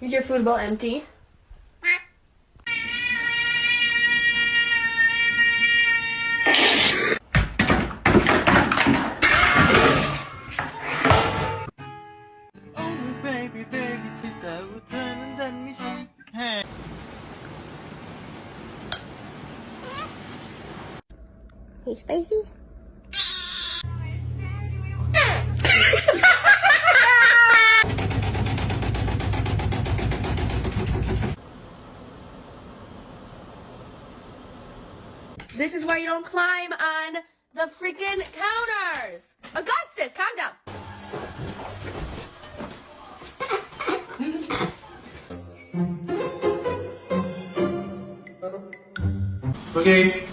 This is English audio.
Is your food bowl empty? Hey, spicy? This is why you don't climb on the freaking counters. Augustus, calm down. Okay.